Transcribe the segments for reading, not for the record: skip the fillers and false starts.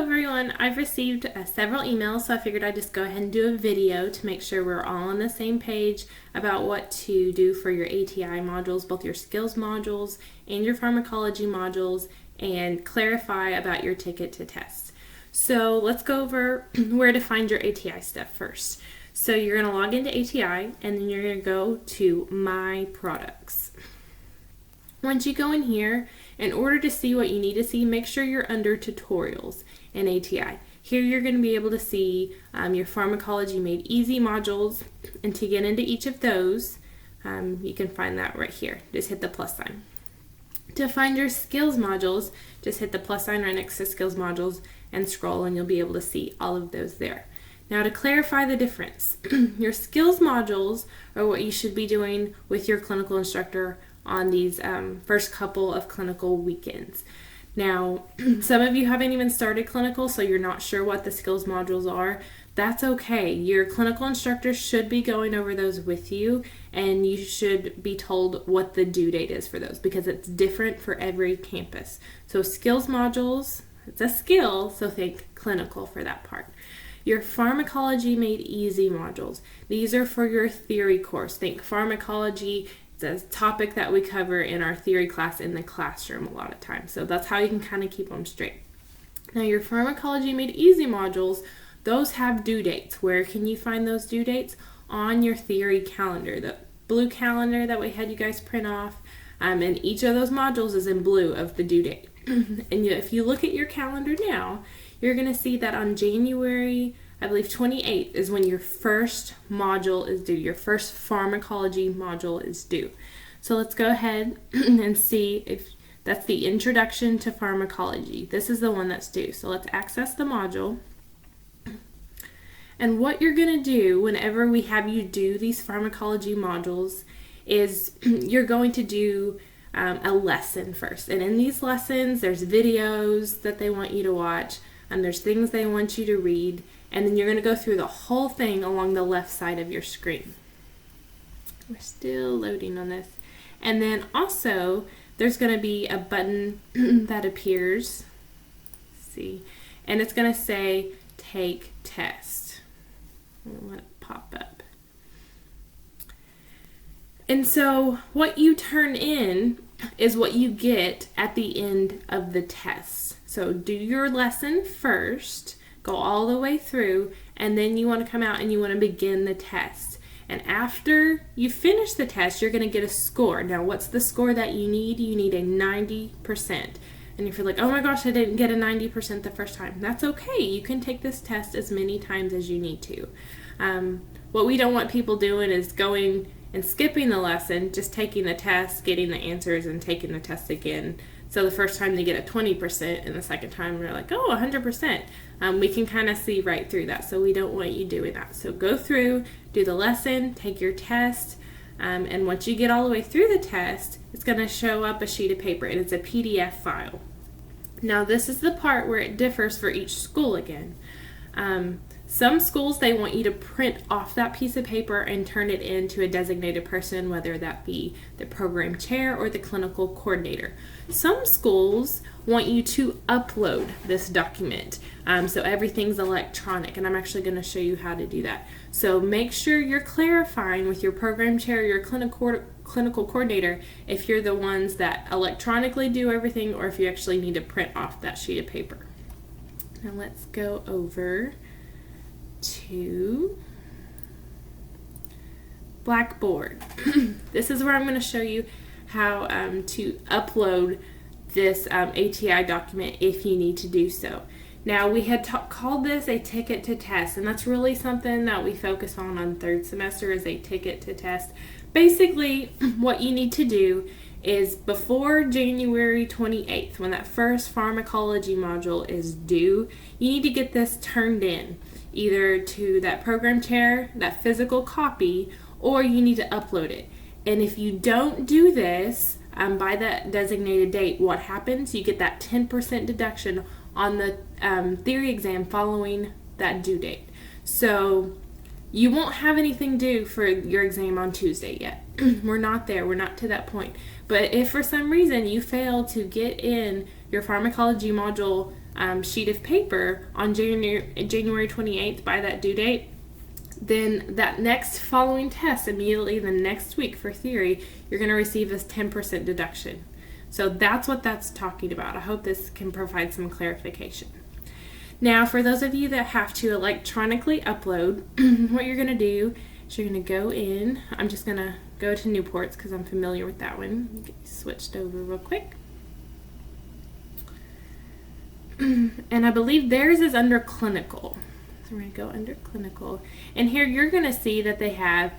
everyone, I've received several emails, so I figured I'd just go ahead and do a video to make sure we're all on the same page about what to do for your ATI modules, both your skills modules and your pharmacology modules, and clarify about your ticket to test. So let's go over where to find your ATI stuff first. So you're going to log into ATI and then you're going to go to My Products. Once you go in here, in order to see what you need to see, make sure you're under Tutorials in ATI. Here you're going to be able to see your Pharmacology Made Easy modules, and to get into each of those, you can find that right here. Just hit the plus sign. To find your skills modules, just hit the plus sign right next to skills modules and scroll, and you'll be able to see all of those there. Now, to clarify the difference, your skills modules are what you should be doing with your clinical instructor on these first couple of clinical weekends. Now, some of you haven't even started clinical, so you're not sure what the skills modules are. That's okay. Your clinical instructor should be going over those with you, and you should be told what the due date is for those, because it's different for every campus. So skills modules, it's a skill, so think clinical for that part. Your Pharmacology Made Easy modules, these are for your theory course. Think pharmacology. It's a topic that we cover in our theory class in the classroom a lot of times. So that's how you can kind of keep them straight. Now, your Pharmacology Made Easy modules, those have due dates. Where can you find those due dates? On your theory calendar, the blue calendar that we had you guys print off. And each of those modules is in blue of the due date. And if you look at your calendar now, you're going to see that on January, I believe 28th is when your first module is due. Your first pharmacology module is due. So let's go ahead and see if that's the introduction to pharmacology. This is the one that's due. So let's access the module. And what you're going to do whenever we have you do these pharmacology modules is you're going to do a lesson first. And in these lessons, there's videos that they want you to watch, and there's things they want you to read. And then you're going to go through the whole thing along the left side of your screen. We're still loading on this. And then also, there's going to be a button that appears. Let's see. And it's going to say, Take Test. I'll let it pop up. And so, what you turn in is what you get at the end of the test. So, do your lesson first. Go all the way through, and then you want to come out and you want to begin the test. And after you finish the test, you're going to get a score. Now, what's the score that you need? You need a 90%. And if you're like, oh my gosh, I didn't get a 90% the first time, that's okay. You can take this test as many times as you need to. What we don't want people doing is going and skipping the lesson, just taking the test, getting the answers, and taking the test again. So the first time they get a 20%, and the second time they're like, oh, 100%. We can kind of see right through that, so we don't want you doing that. So go through, do the lesson, take your test, and once you get all the way through the test, it's going to show up a sheet of paper, and it's a PDF file. Now, this is the part where it differs for each school again. Some schools, they want you to print off that piece of paper and turn it into a designated person, whether that be the program chair or the clinical coordinator. Some schools want you to upload this document, so everything's electronic, and I'm actually going to show you how to do that. So make sure you're clarifying with your program chair, your clinical coordinator, if you're the ones that electronically do everything or if you actually need to print off that sheet of paper. Now let's go over to Blackboard. This is where I'm going to show you how to upload this ATI document if you need to do so. Now, we had called this a ticket to test, and that's really something that we focus on third semester is a ticket to test. Basically, what you need to do is before January 28th, when that first pharmacology module is due, you need to get this turned in, either to that program chair, that physical copy, or you need to upload it. And if you don't do this by that designated date, what happens? You get that 10% deduction on the theory exam following that due date. So you won't have anything due for your exam on Tuesday yet. We're not there. We're not to that point. But if for some reason you fail to get in your pharmacology module sheet of paper on January 28th by that due date, then that next following test, immediately the next week for theory, you're going to receive this 10% deduction. So that's what that's talking about. I hope this can provide some clarification. Now, for those of you that have to electronically upload, what you're going to do is you're going to go in. I'm just going to go to Newport's because I'm familiar with that one. Get switched over real quick. And I believe theirs is under clinical. So we're going to go under clinical. And here you're going to see that they have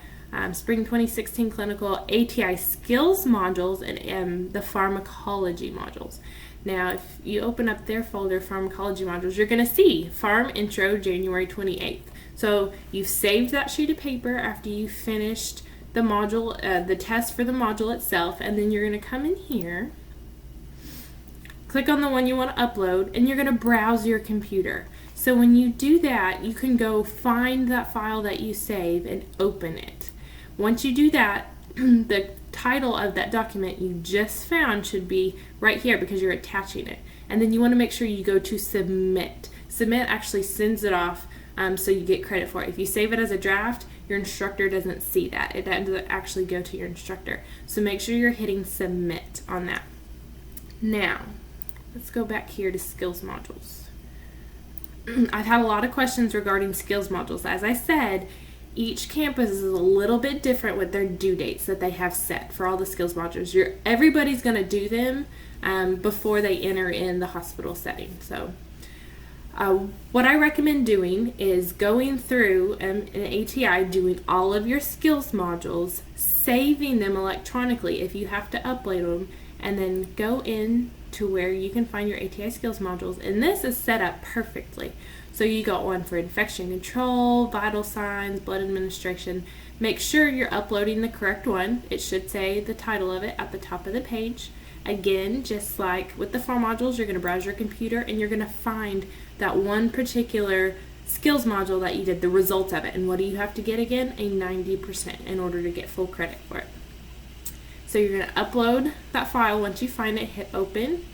Spring 2016 clinical, ATI skills modules, and the pharmacology modules. Now, if you open up their folder, pharmacology modules, you're going to see Pharm Intro, January 28th. So you've saved that sheet of paper after you finished the module, the test for the module itself, and then you're going to come in here, click on the one you want to upload, and you're going to browse your computer. So when you do that, you can go find that file that you save and open it. Once you do that, the title of that document you just found should be right here because you're attaching it. And then you want to make sure you go to submit. Submit actually sends it off so you get credit for it. If you save it as a draft, your instructor doesn't see that. It doesn't actually go to your instructor. So make sure you're hitting submit on that. Now, let's go back here to skills modules. I've had a lot of questions regarding skills modules. As I said, each campus is a little bit different with their due dates that they have set for all the skills modules. Everybody's going to do them before they enter in the hospital setting. So what I recommend doing is going through an ATI, doing all of your skills modules, saving them electronically if you have to upload them, and then go in to where you can find your ATI skills modules. And this is set up perfectly. So you got one for infection control, vital signs, blood administration. Make sure you're uploading the correct one. It should say the title of it at the top of the page. Again, just like with the Pharm modules, you're going to browse your computer and you're going to find that one particular skills module that you did, the results of it. And what do you have to get again? A 90% in order to get full credit for it. So you're going to upload that file. Once you find it, hit open.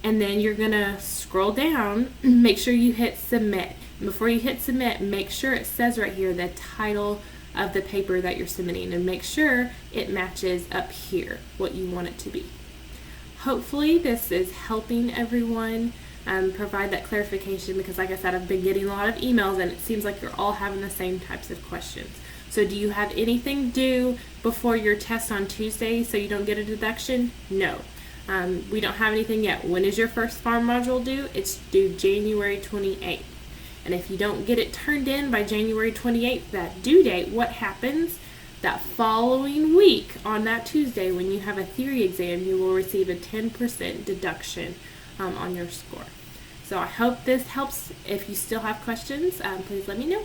And then you're going to scroll down, make sure you hit submit. And before you hit submit, make sure it says right here the title of the paper that you're submitting, and make sure it matches up here what you want it to be. Hopefully this is helping everyone provide that clarification, because like I said, I've been getting a lot of emails and it seems like you're all having the same types of questions. So do you have anything due before your test on Tuesday so you don't get a deduction? No. We don't have anything yet. When is your first Pharm module due? It's due January 28th. And if you don't get it turned in by January 28th, that due date, what happens? That following week on that Tuesday when you have a theory exam, you will receive a 10% deduction on your score. So I hope this helps. If you still have questions, please let me know.